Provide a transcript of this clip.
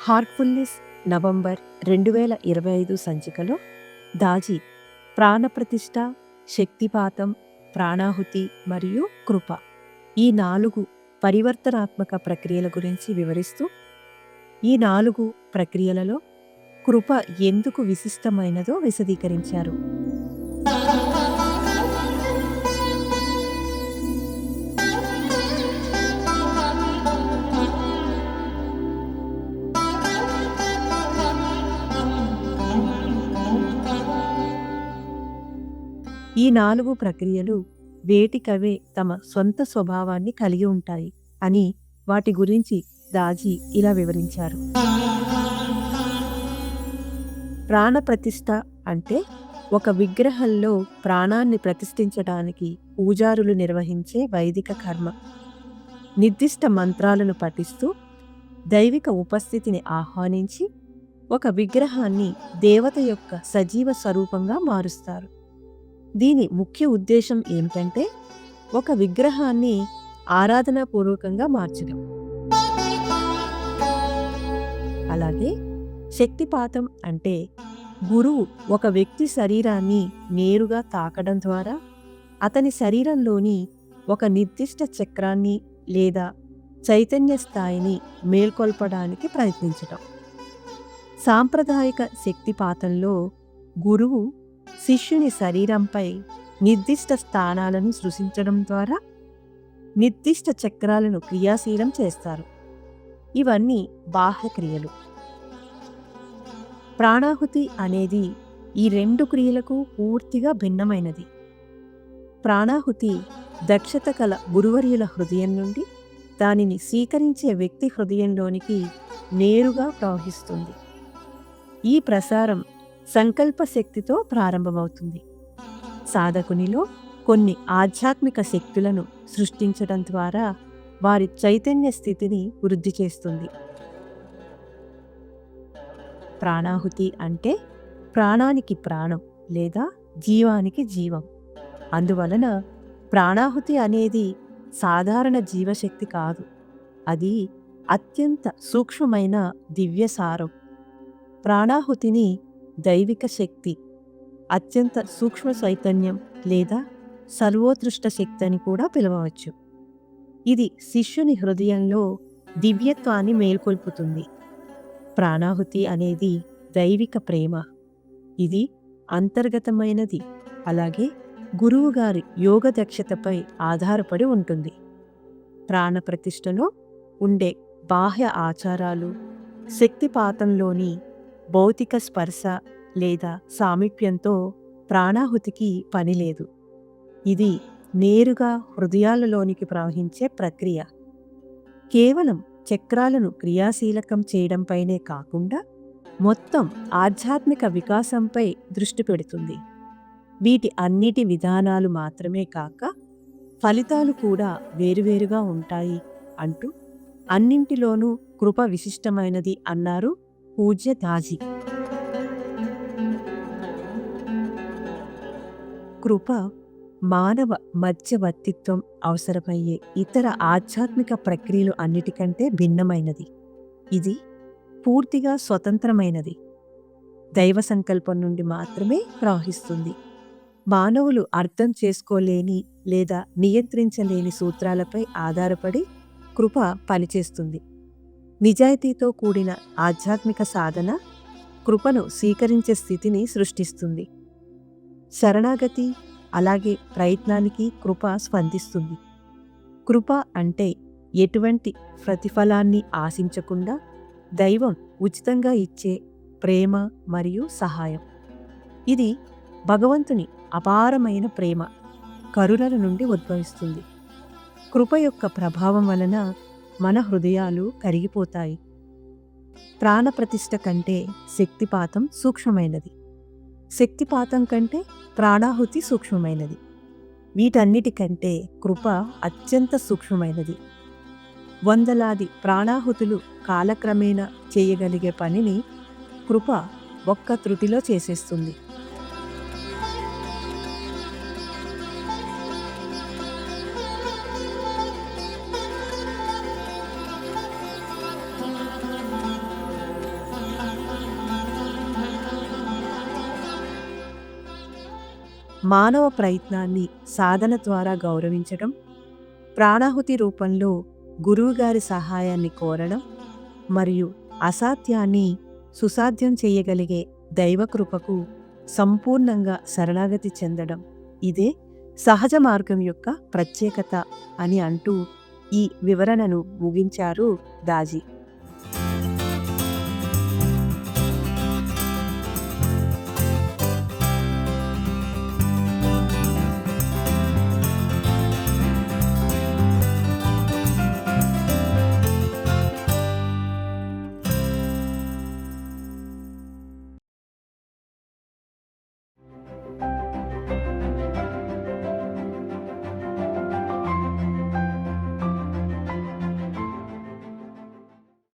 Heartfulness November 2025 సంచికలో దాజీ ప్రాణప్రతిష్ఠ, శక్తిపాతం, ప్రాణాహుతి మరియు కృప ఈ 4 పరివర్తనాత్మక ప్రక్రియల గురించి వివరిస్తూ, ఈ 4 ప్రక్రియలలో కృప ఎందుకు విశిష్టమైనదో విశదీకరించారు. ఈ 4 ప్రక్రియలు వేటికవే తమ సొంత స్వభావాన్ని కలిగి ఉంటాయి అని వాటి గురించి దాజీ ఇలా వివరించారు. ప్రాణప్రతిష్ఠ అంటే ఒక విగ్రహంలో ప్రాణాన్ని ప్రతిష్ఠించడానికి పూజారులు నిర్వహించే వైదిక కర్మ. నిర్దిష్ట మంత్రాలను పఠిస్తూ దైవిక ఉపస్థితిని ఆహ్వానించి ఒక విగ్రహాన్ని దేవత యొక్క సజీవ స్వరూపంగా మారుస్తారు. దీని ముఖ్య ఉద్దేశం ఏమిటంటే ఒక విగ్రహాన్ని ఆరాధనాపూర్వకంగా మార్చడం. అలాగే శక్తిపాతం అంటే గురువు ఒక వ్యక్తి శరీరాన్ని నేరుగా తాకడం ద్వారా అతని శరీరంలోని ఒక నిర్దిష్ట చక్రాన్ని లేదా చైతన్య స్థాయిని మేల్కొల్పడానికి ప్రయత్నించటం. సాంప్రదాయిక శక్తిపాతంలో గురువు శిష్యుని శరీరంపై నిర్దిష్ట స్థానాలను సృష్టించడం ద్వారా నిర్దిష్ట చక్రాలను క్రియాశీలం చేస్తారు. ఇవన్నీ బాహ్య క్రియలు. ప్రాణాహుతి అనేది ఈ 2 క్రియలకు పూర్తిగా భిన్నమైనది. ప్రాణాహుతి దక్షత కల గురువర్యుల హృదయం నుండి దానిని స్వీకరించే వ్యక్తి హృదయంలోనికి నేరుగా ప్రవహిస్తుంది. ఈ ప్రసారం సంకల్ప శక్తితో ప్రారంభమవుతుంది. సాధకునిలో కొన్ని ఆధ్యాత్మిక శక్తులను సృష్టించడం ద్వారా వారి చైతన్య స్థితిని వృద్ధి చేస్తుంది. ప్రాణాహుతి అంటే ప్రాణానికి ప్రాణం లేదా జీవానికి జీవం. అందువలన ప్రాణాహుతి అనేది సాధారణ జీవశక్తి కాదు, అది అత్యంత సూక్ష్మమైన దివ్యసారం. ప్రాణాహుతిని దైవిక శక్తి, అత్యంత సూక్ష్మ చైతన్యం లేదా సర్వోత్కృష్ట శక్తి అని కూడా పిలవవచ్చు. ఇది శిష్యుని హృదయంలో దివ్యత్వాన్ని మేల్కొల్పుతుంది. ప్రాణాహుతి అనేది దైవిక ప్రేమ. ఇది అంతర్గతమైనది, అలాగే గురువుగారి యోగ దక్షతపై ఆధారపడి ఉంటుంది. ప్రాణప్రతిష్ఠలో ఉండే బాహ్య ఆచారాలు, శక్తిపాతంలోని భౌతిక స్పర్శ లేదా సామీప్యంతో ప్రాణాహుతికి పనిలేదు. ఇది నేరుగా హృదయాలలోనికి ప్రవహించే ప్రక్రియ. కేవలం చక్రాలను క్రియాశీలకం చేయడంపైనే కాకుండా మొత్తం ఆధ్యాత్మిక వికాసంపై దృష్టి పెడుతుంది. వీటి అన్నిటి విధానాలు మాత్రమే కాక ఫలితాలు కూడా వేరువేరుగా ఉంటాయి అంటూ అన్నింటిలోనూ కృప విశిష్టమైనది అన్నారు పూజ్య దాజీ. కృప మానవ మధ్యవర్తిత్వం అవసరమయ్యే ఇతర ఆధ్యాత్మిక ప్రక్రియలు అన్నిటికంటే భిన్నమైనది. ఇది పూర్తిగా స్వతంత్రమైనది, దైవ సంకల్పం నుండి మాత్రమే ప్రవహిస్తుంది. మానవులు అర్థం చేసుకోలేని లేదా నియంత్రించలేని సూత్రాలపై ఆధారపడి కృప పనిచేస్తుంది. నిజాయితీతో కూడిన ఆధ్యాత్మిక సాధన కృపను స్వీకరించే స్థితిని సృష్టిస్తుంది. శరణాగతి అలాగే ప్రయత్నానికి కృప స్పందిస్తుంది. కృప అంటే ఎటువంటి ప్రతిఫలాన్ని ఆశించకుండా దైవం ఉచితంగా ఇచ్చే ప్రేమ మరియు సహాయం. ఇది భగవంతుని అపారమైన ప్రేమ, కరుణల నుండి ఉద్భవిస్తుంది. కృప యొక్క ప్రభావం వలన మన హృదయాలు కరిగిపోతాయి. ప్రాణప్రతిష్ఠ కంటే శక్తిపాతం సూక్ష్మమైనది, శక్తిపాతం కంటే ప్రాణాహుతి సూక్ష్మమైనది. వీటన్నిటికంటే కృప అత్యంత సూక్ష్మమైనది. వందలాది ప్రాణాహుతులు కాలక్రమేణా చేయగలిగే పనిని కృప ఒక్క త్రుటిలో చేసేస్తుంది. మానవ ప్రయత్నాన్ని సాధన ద్వారా గౌరవించడం, ప్రాణాహుతి రూపంలో గురువుగారి సహాయాన్ని కోరడం మరియు అసాధ్యాన్ని సుసాధ్యం చేయగలిగే దైవకృపకు సంపూర్ణంగా శరణాగతి చెందడం ఇదే సహజ మార్గం యొక్క ప్రత్యేకత అని అంటూ ఈ వివరణను ముగించారు దాజీ.